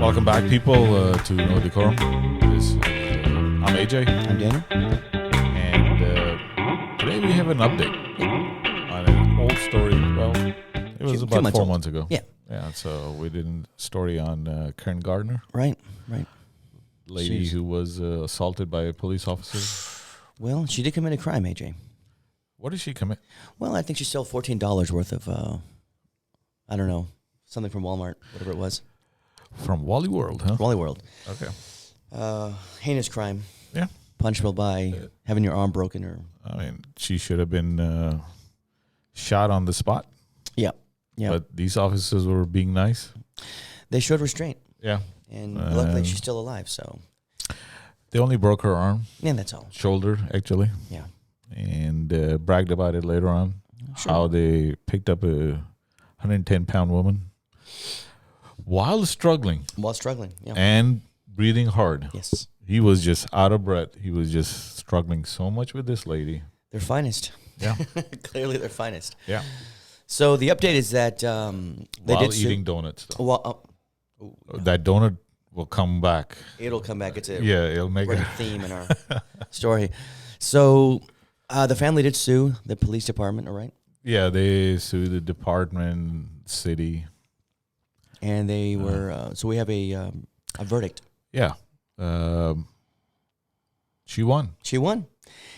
Welcome back, people, to No Decorum. I'm AJ. I'm Daniel. And today we have an update on an old story. Well, it was about 4 months ago. Yeah. Yeah, so we did a story on Karen Garner. Right. Lady who was assaulted by a police officer. Well, she did commit a crime, AJ. What did she commit? Well, I think she stole $14 worth of, I don't know, something from Walmart, whatever it was. From Wally World, huh? Wally World. Okay. Heinous crime. Yeah. Punishable by having your arm broken or... I mean, she should have been shot on the spot. Yeah. But these officers were being nice. They showed restraint. Yeah. And luckily she's still alive, so... They only broke her arm. Yeah, that's all. Shoulder, actually. Yeah. And bragged about it later on. Sure. How they picked up a 110-pound woman while struggling. Yeah. And breathing hard. Yes. He was just out of breath. He was just struggling so much with this lady. Their finest. Yeah. Clearly their finest. Yeah. So the update is that they while did eating donuts. Though. Well, that donut will come back. It'll come back. It's a it'll make a theme in our story. So the family did sue the police department, all right? Yeah, they sued the department, city. And they were, so we have a verdict. Yeah. She won. She won.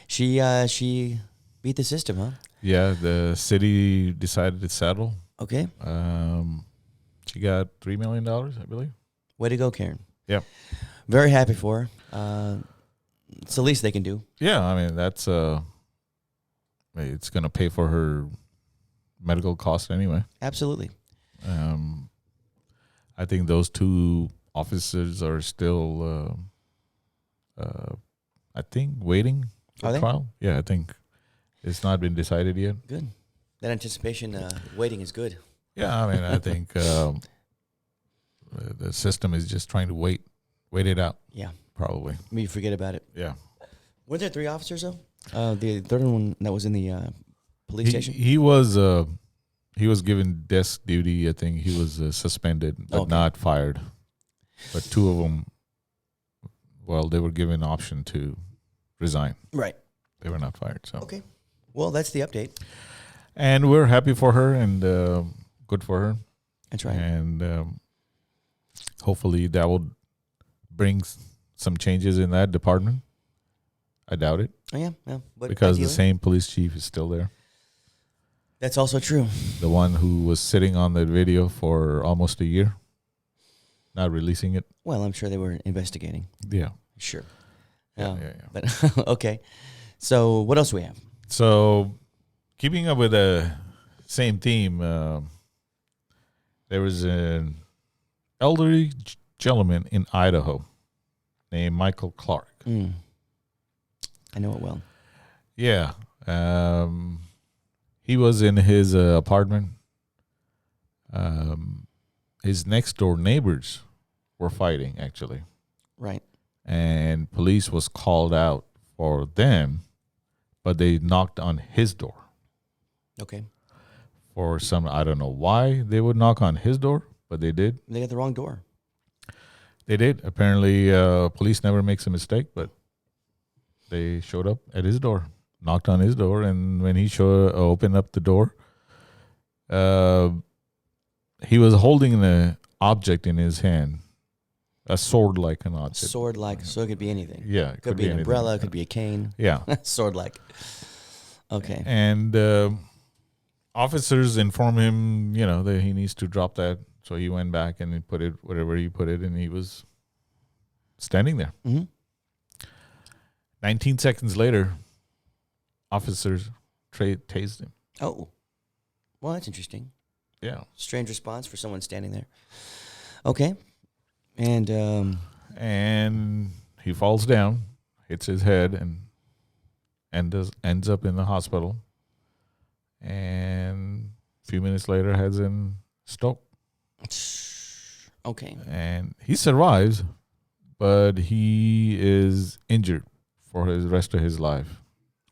She beat the system, huh? Yeah, the city decided to settle. Okay. She got $3 million, I believe. Way to go, Karen. Yeah. Very happy for her. It's the least they can do. Yeah, I mean, that's, it's going to pay for her medical costs anyway. Absolutely. I think those two officers are still, I think, waiting for trial. Yeah, I think it's not been decided yet. Good. That anticipation, waiting is good. Yeah, I mean, I think the system is just trying to wait it out. Yeah. Probably. Maybe forget about it. Yeah. Were there 3 officers, though? The third one that was in the police station? He was given desk duty. I think he was suspended, but not fired. But 2 of them, well, they were given option to resign. Right. They were not fired. So okay. Well, that's the update. And we're happy for her and good for her. That's right. And hopefully that will bring some changes in that department. I doubt it. Oh, yeah. But because the same police chief is still there. That's also true. The one who was sitting on that video for almost a year, not releasing it. Well, I'm sure they were investigating. Yeah. Sure. Yeah. But okay. So what else do we have? So keeping up with the same theme, there was an elderly gentleman in Idaho named Michael Clark. I know it well. Yeah. He was in his apartment. His next door neighbors were fighting, actually. Right. And police was called out for them, but they knocked on his door. Okay. For some, I don't know why they would knock on his door, but they did. They got the wrong door. They did. Apparently, police never makes a mistake, but they showed up at his door, knocked on his door, and when he opened up the door, he was holding an object in his hand, a sword-like an object. Sword-like, so it could be anything. Yeah, it could be an umbrella, it could be a cane. Yeah, sword-like. Okay. And officers inform him, that he needs to drop that. So he went back and he put it wherever he put it, and he was standing there. Mm-hmm. 19 seconds later, officers tased him. Oh. Well, that's interesting. Yeah. Strange response for someone standing there. Okay. And he falls down, hits his head, and ends up in the hospital. And a few minutes later, has a stroke. Okay. And he survives, but he is injured for the rest of his life.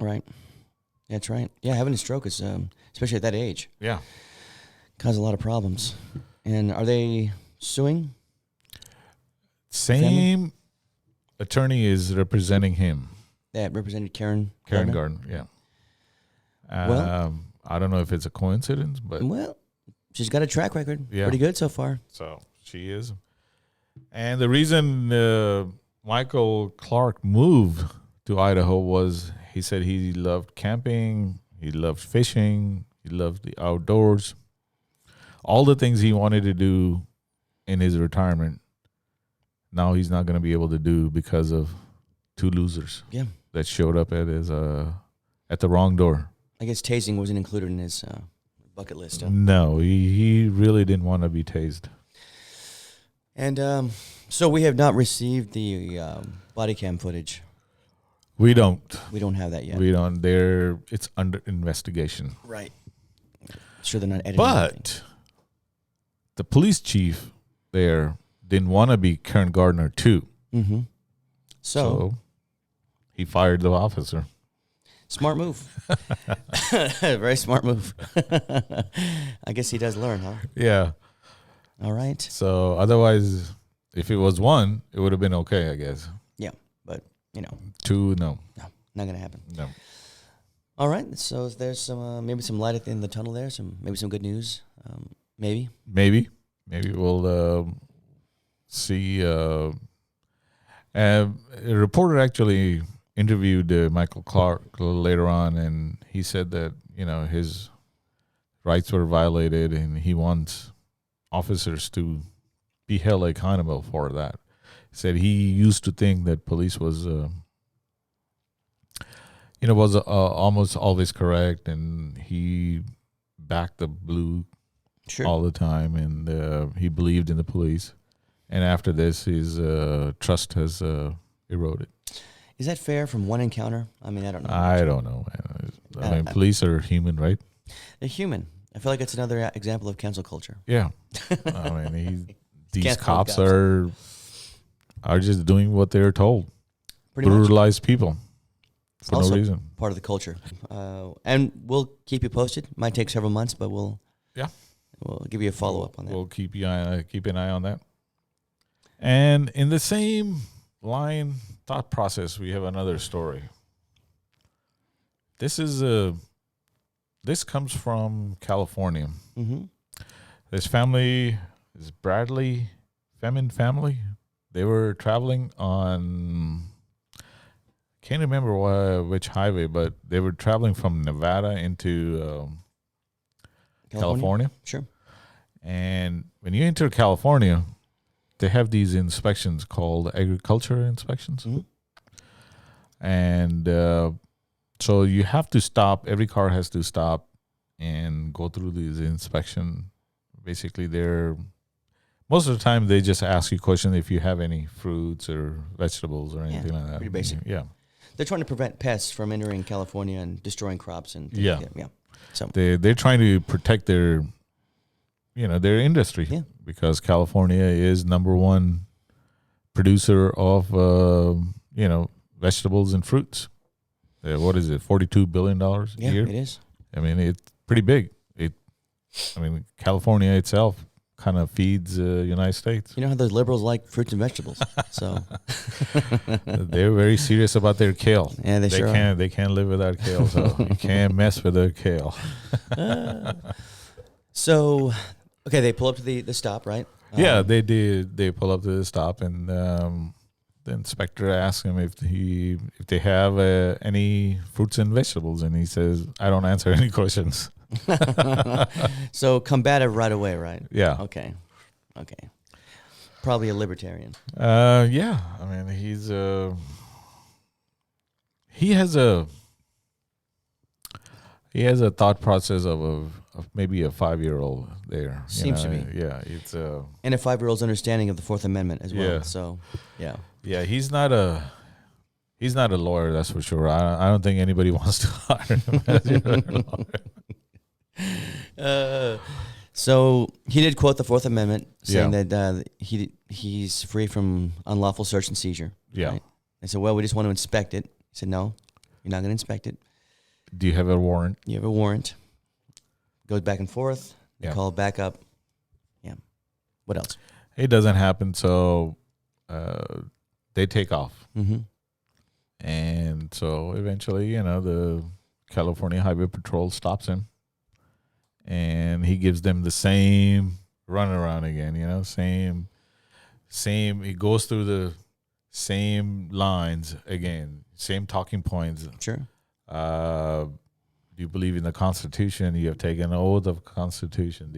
Right. That's right. Yeah, having a stroke is, especially at that age. Yeah. Cause a lot of problems. And are they suing? Same attorney is representing him. That represented Karen Garner, yeah. I don't know if it's a coincidence, but she's got a track record. Yeah. Pretty good so far. So she is. And the reason Michael Clark moved to Idaho was he said he loved camping, he loved fishing, he loved the outdoors. All the things he wanted to do in his retirement, now he's not going to be able to do because of two losers that showed up at his at the wrong door. I guess tasing wasn't included in his bucket list. No, he really didn't want to be tased. And so we have not received the body cam footage. We don't. We don't have that yet. We don't. It's under investigation. Right. Sure, they're not editing. But the police chief there didn't want to be Karen Garner too. Mm-hmm. So he fired the officer. Smart move. Very smart move. I guess he does learn, huh? Yeah. All right. So otherwise, if it was one, it would have been okay, I guess. Yeah, but two, no, not gonna happen. No. All right. So there's some maybe some light at the end of the tunnel there. Maybe some good news. Maybe we'll see. A reporter actually interviewed Michael Clark later on, and he said that his rights were violated, and he wants officers to be held accountable for that. He said he used to think that police was almost always correct, and he backed the blue all the time, and he believed in the police. And after this, his trust has eroded. Is that fair from one encounter? I mean, I don't know. I don't know, man. I mean, police are human, right? They're human. I feel like it's another example of cancel culture. Yeah. I mean, these cops are just doing what they're told. Pretty brutalize people for also no reason. Part of the culture. And we'll keep you posted. Might take several months, but we'll give you a follow-up on that. We'll keep an eye on that. And in the same thought process, we have another story. This comes from California. Mm-hmm. This family is Bradley Femin family. They were traveling on, can't remember which highway, but they were traveling from Nevada into California. Sure. And when you enter California, they have these inspections called agriculture inspections. Mm-hmm. And so you have to stop. Every car has to stop and go through these inspection. Basically, most of the time they just ask you questions if you have any fruits or vegetables or anything like that. Pretty basic. Yeah. They're trying to prevent pests from entering California and destroying crops and things like that. Yeah. So they're trying to protect their industry. Yeah. Because California is number one producer of vegetables and fruits. What is it? $42 billion a year. It is. I mean, it's pretty big. California itself kind of feeds the United States. You know how those liberals like fruits and vegetables, so they're very serious about their kale. Yeah, they sure are. They can't live without kale, so you can't mess with their kale. So, okay, they pull up to the stop, right? Yeah, they did. They pull up to the stop, and the inspector asks him if they have any fruits and vegetables, and he says, "I don't answer any questions." So combative right away, right? Yeah. Okay. Probably a libertarian. Yeah. I mean, he has a thought process of maybe a 5-year-old there. Seems to be. Yeah, it's and a 5-year-old's understanding of the Fourth Amendment as well. Yeah. So, yeah. Yeah, he's not a lawyer, that's for sure. I don't think anybody wants to hire him as a lawyer. So he did quote the Fourth Amendment, saying that he's free from unlawful search and seizure. Yeah. Right? I said, well, we just want to inspect it. He said, no, you're not going to inspect it. Do you have a warrant? You have a warrant. Goes back and forth. They call it back up. Yeah. What else? It doesn't happen. So they take off. Mm-hmm. And so eventually, the California Highway Patrol stops him, and he gives them the same runaround again. Same. He goes through the same lines again, same talking points. Sure. Do you believe in the Constitution? You have taken an oath of Constitution.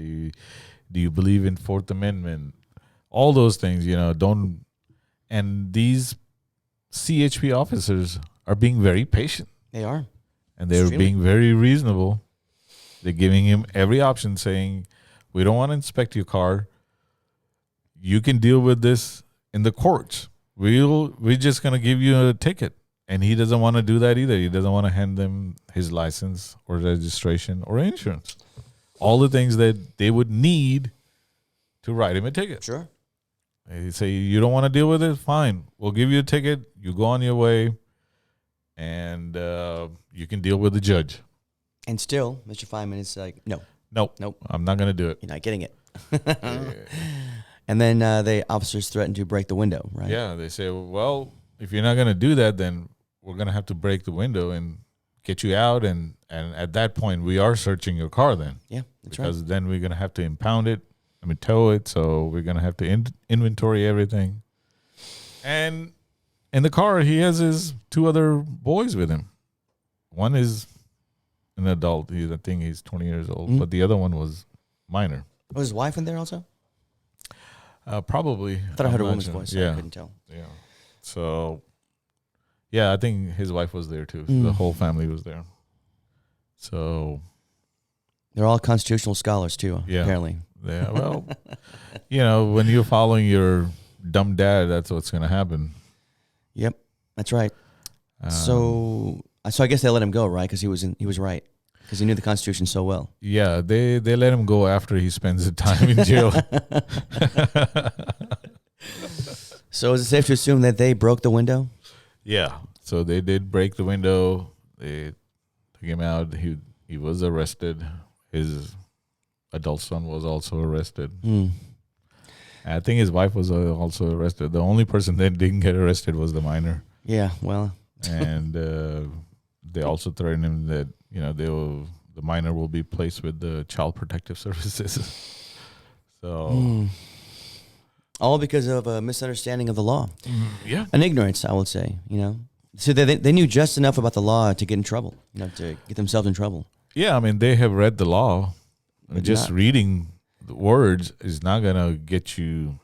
Do you believe in Fourth Amendment? All those things, don't. And these CHP officers are being very patient. They are. And they're Extremely. being very reasonable. They're giving him every option, saying, we don't want to inspect your car. You can deal with this in the courts. We're just going to give you a ticket. And he doesn't want to do that either. He doesn't want to hand them his license or registration or insurance. All the things that they would need to write him a ticket. Sure. They say, you don't want to deal with it? Fine. We'll give you a ticket. You go on your way. And you can deal with the judge. And still, Mr. Feynman is like, no. Nope. I'm not going to do it. You're not getting it. And then the officers threaten to break the window, right? Yeah, they say, well, if you're not going to do that, then we're going to have to break the window and get you out. And at that point, we are searching your car then. Yeah, that's because right. then we're going to have to impound it. Tow it. So we're going to have to inventory everything. And in the car, he has his 2 other boys with him. One is an adult. I think he's 20 years old. But the other one was minor. Was his wife in there also? Probably. I thought I heard a woman's voice. So I couldn't tell. Yeah. So, yeah, I think his wife was there too. So the whole family was there. So. They're all constitutional scholars too, apparently. Yeah, well, when you're following your dumb dad, that's what's going to happen. Yep, that's right. So I guess they let him go, right? Because he was right. Because he knew the Constitution so well. Yeah, they let him go after he spends the time in jail. So is it safe to assume that they broke the window? Yeah, so they did break the window. They took him out. He was arrested. His adult son was also arrested. I think his wife was also arrested. The only person that didn't get arrested was the minor. Yeah, well. And they also threatened him that, the minor will be placed with the Child Protective Services. So. All because of a misunderstanding of the law. Yeah. An ignorance, I would say, So they knew just enough about the law to get in trouble, to get themselves in trouble. Yeah, they have read the law. But just reading the words is not going to get you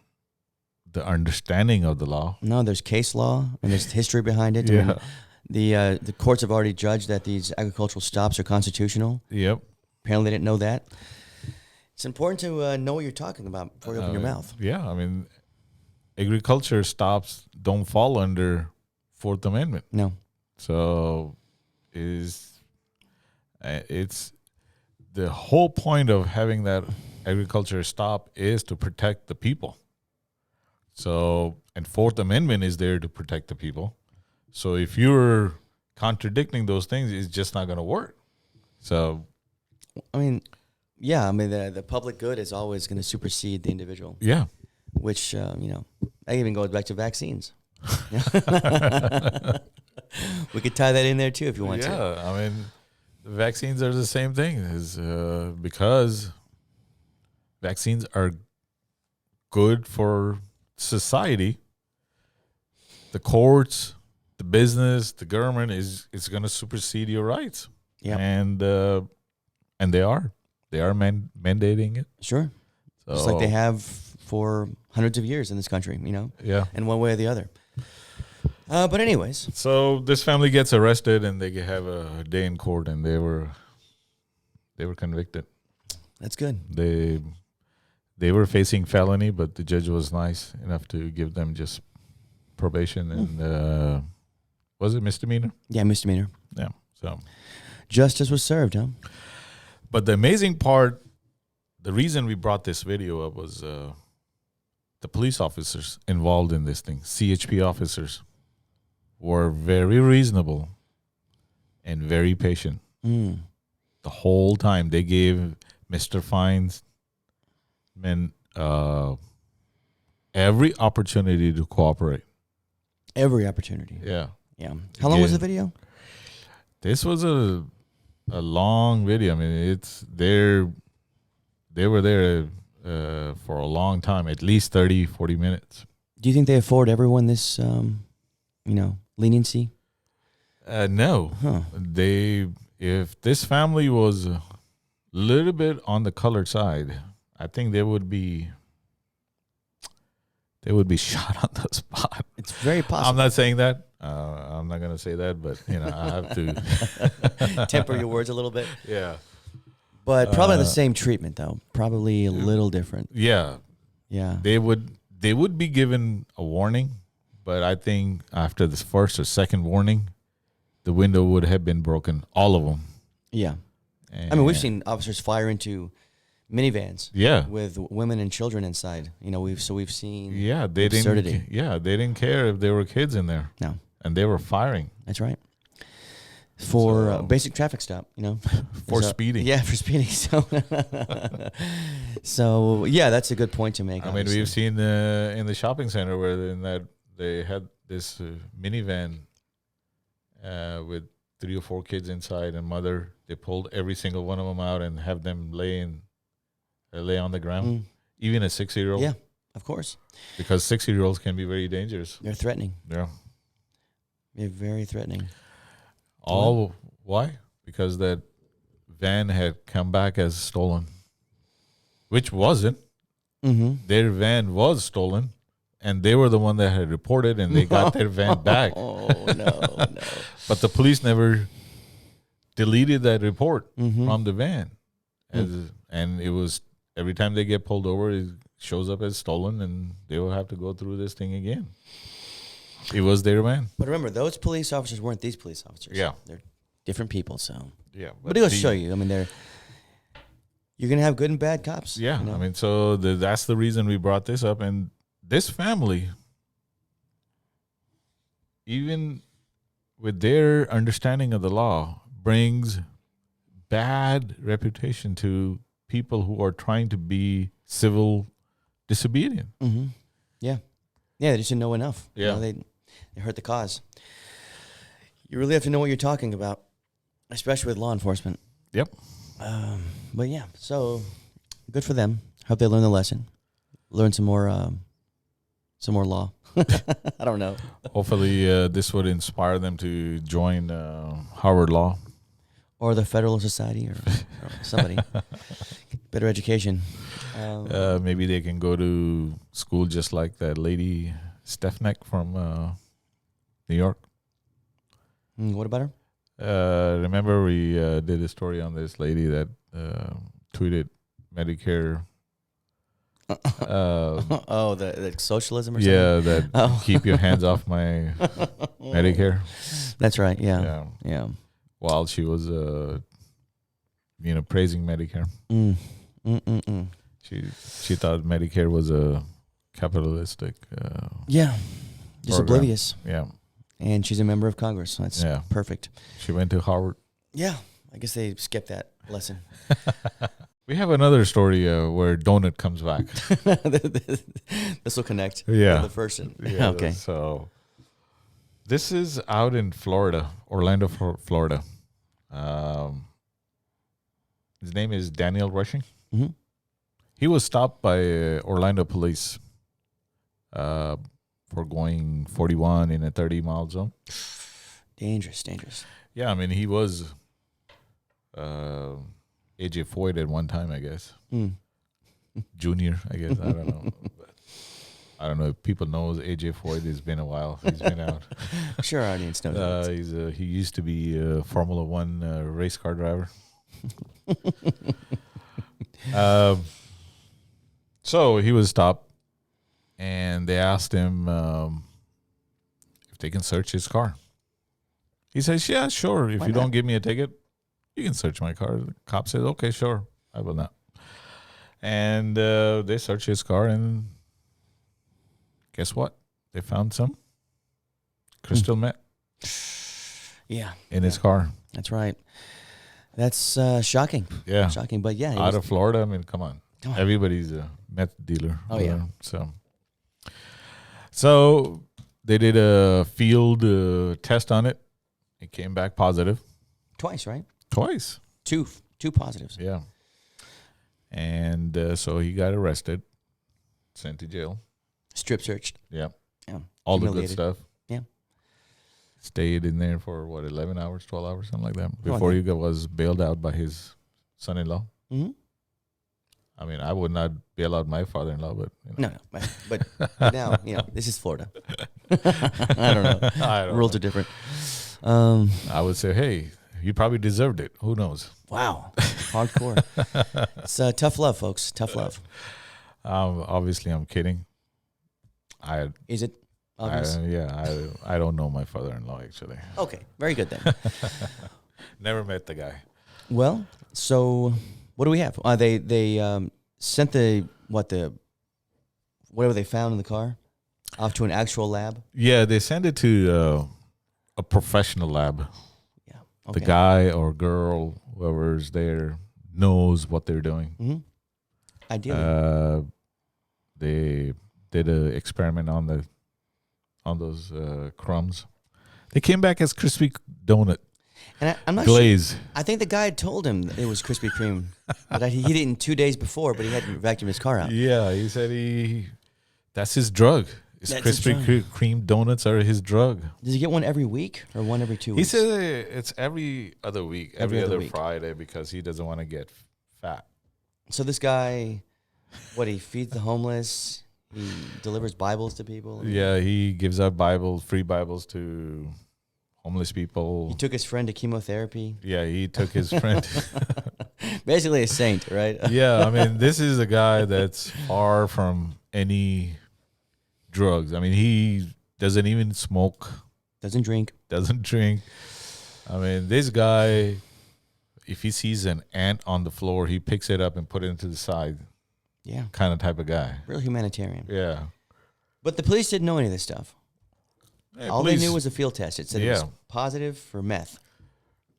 the understanding of the law. No, there's case law and there's history behind it. Yeah. The courts have already judged that these agricultural stops are constitutional. Yep. Apparently they didn't know that. It's important to know what you're talking about before you open your mouth. Yeah, agriculture stops don't fall under Fourth Amendment. No. So it's the whole point of having that agriculture stop is to protect the people. So, and Fourth Amendment is there to protect the people. So if you're contradicting those things, it's just not going to work. So, the public good is always going to supersede the individual. Yeah. Which, that even goes back to vaccines. We could tie that in there too if you want to. Yeah, the vaccines are the same thing. Because vaccines are good for society. The courts, the business, the government is going to supersede your rights. Yeah, and they are mandating it. Sure, so, just like they have for hundreds of years in this country. Yeah, in one way or the other. But anyways, so this family gets arrested and they have a day in court, and they were convicted. That's good. They were facing felony, but the judge was nice enough to give them just probation and was it misdemeanor? Yeah, misdemeanor. Yeah. So justice was served, huh? But the amazing part, the reason we brought this video up was the police officers involved in this thing, CHP officers, were very reasonable and very patient. The whole time they gave Mr. Fines every opportunity to cooperate. Every opportunity. Yeah. Yeah. How long was the video? This was a long video. I mean, they were there for a long time, at least 30, 40 minutes. Do you think they afford everyone this, leniency? No. Huh. If this family was a little bit on the colored side, I think they would be shot on the spot. It's very possible. I'm not saying that. I'm not going to say that, but I have to temper your words a little bit. Yeah. But probably the same treatment, though. Probably a little different. Yeah. Yeah. They would be given a warning, but I think after this first or second warning, the window would have been broken, all of them. Yeah. And I mean, we've seen officers fire into minivans. Yeah. With women and children inside. We've seen. Yeah, they absurdity. they didn't care if there were kids in there. No. And they were firing. That's right. For basic traffic stop, For speeding. Yeah, for speeding. So yeah, that's a good point to make. I mean, we've seen in the shopping center where they had this minivan with 3 or 4 kids inside and mother. They pulled every single one of them out and have them lay on the ground. Even a 6-year-old. Yeah, of course. Because 6-year-olds can be very dangerous. They're threatening. Yeah. They're very threatening. Why? Because that van had come back as stolen, which wasn't. Mm-hmm. Their van was stolen, and they were the one that had reported, and they got their van back. Oh, no. But the police never deleted that report from the van. And it was, every time they get pulled over, it shows up as stolen, and they will have to go through this thing again. It was their van. But remember, those police officers weren't these police officers. Yeah. They're different people, so. Yeah. But it goes to show you. I mean, you're going to have good and bad cops. Yeah. I mean, so that's the reason we brought this up. And this family, even with their understanding of the law, brings bad reputation to people who are trying to be civil disobedient. Mm-hmm. Yeah. Yeah, they just didn't know enough. Yeah. They hurt the cause. You really have to know what you're talking about, especially with law enforcement. Yep. But yeah, so good for them. Hope they learn the lesson. Learn some more law. I don't know. Hopefully this would inspire them to join Harvard Law. Or the Federal Society or somebody. Better education. Maybe they can go to school just like that lady Stefnek from New York. What about her? Remember we did a story on this lady that tweeted Medicare. The socialism or something? Yeah, that keep your hands off my Medicare. That's right, yeah. While she was, praising Medicare. She thought Medicare was a capitalistic just program. oblivious. Yeah. And she's a member of Congress, so that's perfect. She went to Harvard. Yeah, I guess they skipped that lesson. We have another story where Donut comes back. This will connect with the person. Yeah, okay. So this is out in Florida, Orlando, Florida. His name is Daniel Rushing. Mm-hmm. He was stopped by Orlando police for going 41 in a 30-mile zone. Dangerous. Yeah, I mean, he was AJ Foyt at one time, I guess. Junior, I guess. I don't know. I don't know if people know AJ Foyt. It's been a while. He's been out. Sure, our audience knows. He used to be a Formula One race car driver. So he was stopped, and they asked him if they can search his car. He says, "Yeah, sure. If you don't give me a ticket, you can search my car." The cop says, "Okay, sure. I will not." And they searched his car, and guess what? They found some crystal meth. In his car. That's right. That's shocking. Yeah. Shocking, but yeah. Out of Florida, I mean, come on. Everybody's a meth dealer. Oh, yeah. So So they did a field test on it. It came back positive. Twice, right? Twice. Two positives. Yeah. And so he got arrested, sent to jail. Strip searched. Yeah. Yeah. All the good stuff. Yeah. Stayed in there for 11 hours, 12 hours, something like that, before he was bailed out by his son-in-law. Mm-hmm. I mean, I would not bail out my father-in-law, but No, but now this is Florida. I don't know. Rules are different. I would say, hey, you probably deserved it. Who knows? Wow, hardcore. It's tough love, folks. Tough love. Obviously, I'm kidding. Is it obvious? I don't know my father-in-law actually. Okay, very good then. Never met the guy. Well, so what do we have? They sent whatever they found in the car off to an actual lab. Yeah, they sent it to a professional lab. Yeah, okay. The guy or girl, whoever's there, knows what they're doing. Mm-hmm. Ideally, they did an experiment on those crumbs. They came back as crispy donut. And I'm not glaze. Sure. I think the guy had told him it was Krispy Kreme, but he didn't 2 days before. But he hadn't vacuumed his car out. Yeah, he said that's his drug. Krispy Kreme donuts are his drug. Does he get one every week or one every 2 weeks? He said it's every other week, every other week. Friday, because he doesn't want to get fat. So this guy, he feeds the homeless. He delivers Bibles to people. Yeah, he gives out free Bibles to homeless people. He took his friend to chemotherapy. Yeah, he took his friend. Basically a saint, right? Yeah, I mean, this is a guy that's far from any drugs. I mean, he doesn't even smoke. Doesn't drink. I mean, this guy, if he sees an ant on the floor, he picks it up and put it into the side. Yeah. Kind of type of guy. Real humanitarian. Yeah. But the police didn't know any of this stuff. Yeah, all they knew was a field test. It said it was positive for meth.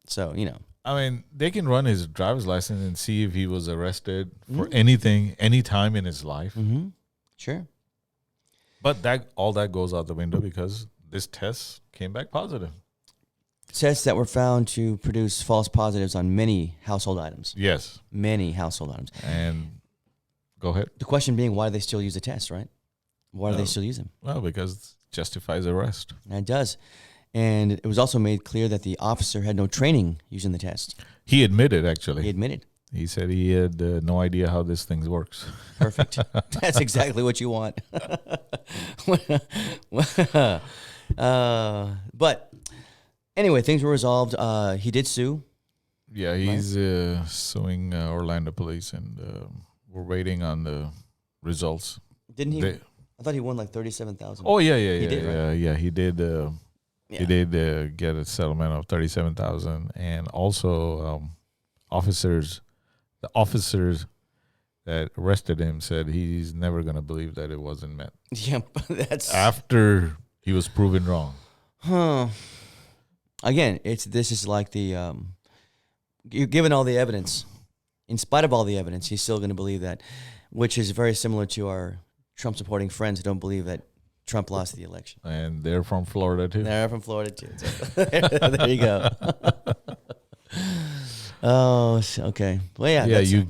So, I mean, they can run his driver's license and see if he was arrested for anything, any time in his life. Mm-hmm. Sure. But all that goes out the window because this test came back positive. Tests that were found to produce false positives on many household items. Yes. Many household items. And go ahead. The question being, why do they still use the test, right? Why do they still use them? Well, because it justifies arrest. And it does. And it was also made clear that the officer had no training using the test. He admitted, actually. He said he had no idea how this thing works. Perfect. That's exactly what you want. But anyway, things were resolved. He did sue. Yeah, he's suing Orlando Police, and we're waiting on the results. Didn't he? I thought he won like $37,000. Oh yeah, he did, right? Yeah, he did. He did get a settlement of $37,000, and also the officers that arrested him said he's never gonna believe that it wasn't met. Yeah, that's after he was proven wrong. Huh. Again, this is like the given all the evidence, in spite of all the evidence, he's still going to believe that, which is very similar to our Trump supporting friends who don't believe that Trump lost the election. And they're from Florida too. They're from Florida too. So there you go. Oh, okay. Well, yeah. Yeah, you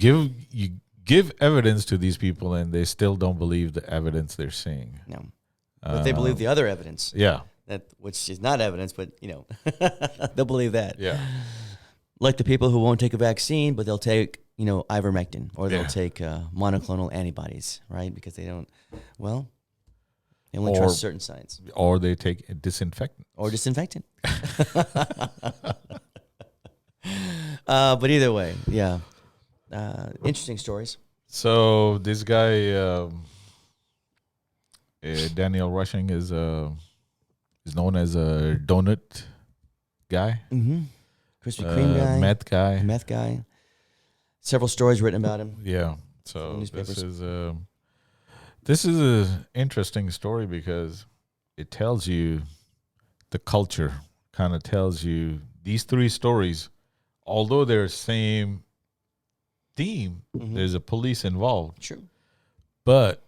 give evidence to these people, and they still don't believe the evidence they're seeing. No, but they believe the other evidence. Yeah, which is not evidence, but they'll believe that. Yeah, like the people who won't take a vaccine, but they'll take ivermectin, or they'll take monoclonal antibodies, right? Because they don't. Well, they only trust certain science. Or they take disinfectant. But either way, yeah. Interesting stories. So this guy, Daniel Rushing, is known as a donut guy. Mm-hmm. Krispy Kreme guy. Meth guy. Several stories written about him. Yeah. So this is an interesting story because it tells you the culture, kind of tells you these three stories, although they're same theme, there's a police involved. True. But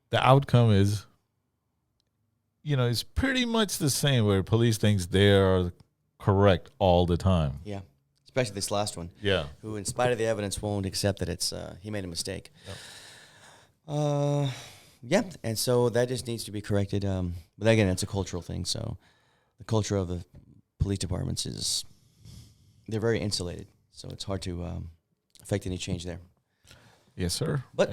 the outcome is it's pretty much the same where police thinks they are correct all the time. Yeah, especially this last one. Yeah. Who, in spite of the evidence, won't accept that it's he made a mistake. Yeah, and so that just needs to be corrected. But again, it's a cultural thing. So the culture of the police departments they're very insulated. So it's hard to affect any change there. Yes, sir. But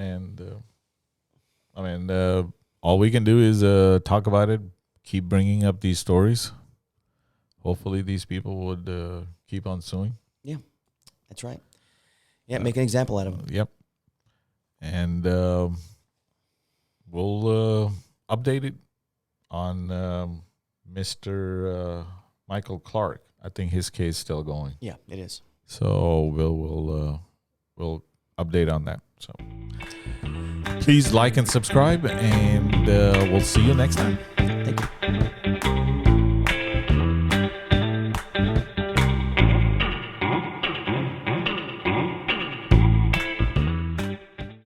all we can do is talk about it, keep bringing up these stories. Hopefully these people would keep on suing. Yeah, that's right. Yeah, make an example out of them. Yep. And we'll update it on Mr. Michael Clark. I think his case is still going. Yeah, it is. So we'll update on that. So please like and subscribe, and we'll see you next time. Thank you.